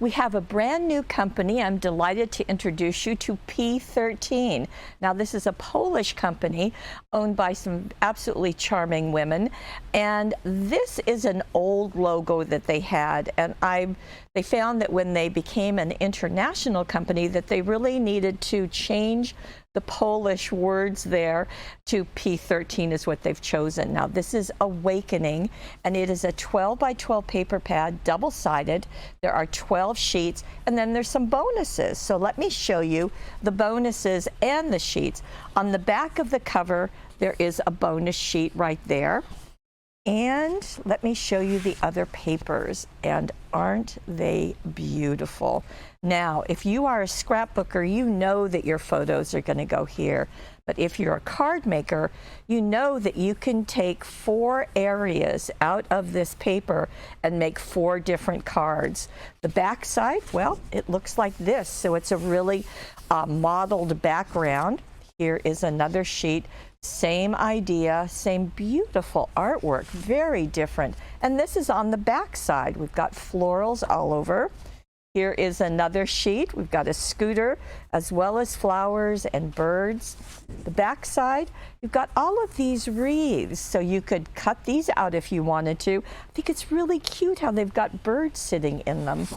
We have a brand new company. I'm delighted to introduce you to P13. Now, this is a Polish company owned by some absolutely charming women, and this is an old logo that they had, and they found that when they became an international company that they really needed to change the Polish words there to P13 is what they've chosen. Now, this is Awakening, and it is a 12 by 12 paper pad, double-sided. There are 12 sheets, and then there's some bonuses. So let me show you the bonuses and the sheets. On the back of the cover, there is a bonus sheet right there. And let me show you the other papers, and aren't they beautiful? Now, if you are a scrapbooker, you know that your photos are going to go here. But if you're a card maker, you know that you can take 4 areas out of this paper and make 4 different cards. The back side, well, it looks like this. So it's a really modeled background. Here is another sheet. Same idea, same beautiful artwork, very different. And this is on the back side. We've got florals all over. Here is another sheet. We've got a scooter as well as flowers and birds. The back side, you've got all of these wreaths, so you could cut these out if you wanted to. I think it's really cute how they've got birds sitting in them.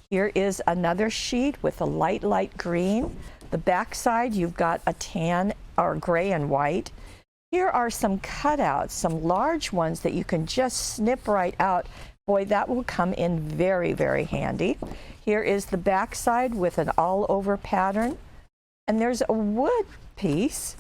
Here is another sheet with a light green. The back side, you've got a tan or gray and white. Here are some cutouts, some large ones that you can just snip right out. Boy, that will come in very, very handy. Here is the back side with an all-over pattern. And there's a wood piece.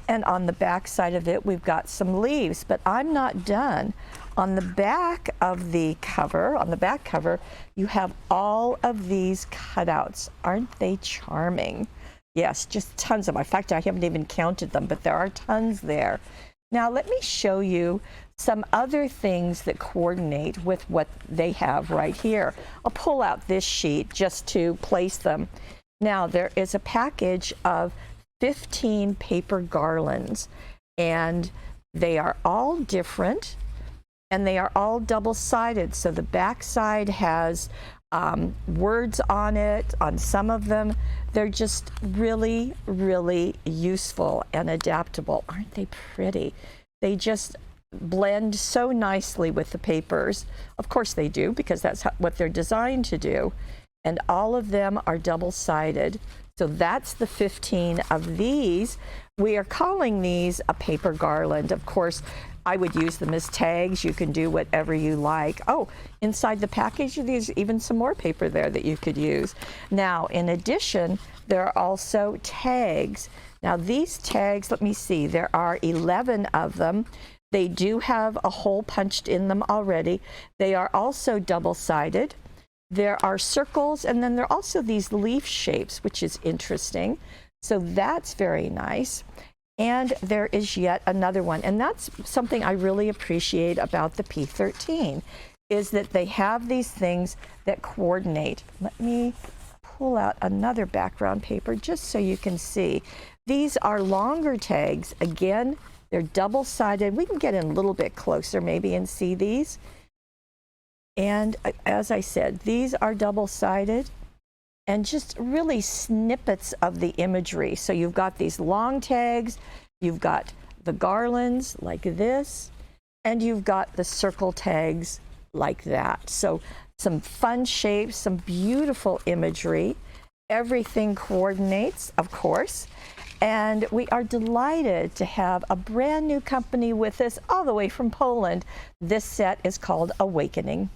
And on the back side of it, we've got some leaves. But I'm not done. On the back of the cover, on the back cover, you have all of these cutouts. Aren't they charming? Yes, just tons of them. In fact, I haven't even counted them, but there are tons there. Now, let me show you some other things that coordinate with what they have right here. I'll pull out this sheet just to place them. Now, there is a package of 15 paper garlands, and they are all different, and they are all double-sided. So the back side has words on it. On some of them, they're just really, really useful and adaptable. Aren't they pretty? They just blend so nicely with the papers. Of course they do, because that's what they're designed to do. And all of them are double-sided. So that's the 15 of these. We are calling these a paper garland. Of course, I would use them as tags. You can do whatever you like. Oh, inside the package, there's even some more paper there that you could use. Now, in addition, there are also tags. Now, these tags, let me see, there are 11 of them. They do have a hole punched in them already. They are also double-sided. There are circles, and then there are also these leaf shapes, which is interesting. So that's very nice. And there is yet another one, and that's something I really appreciate about the P13, is that they have these things that coordinate. Let me pull out another background paper just so you can see. These are longer tags. Again, they're double-sided. We can get in a little bit closer maybe and see these. And as I said, these are double-sided, and just really snippets of the imagery. So you've got these long tags, you've got the garlands like this, and you've got the circle tags like that. So some fun shapes, some beautiful imagery. Everything coordinates, of course. And we are delighted to have a brand new company with us all the way from Poland. This set is called Awakening.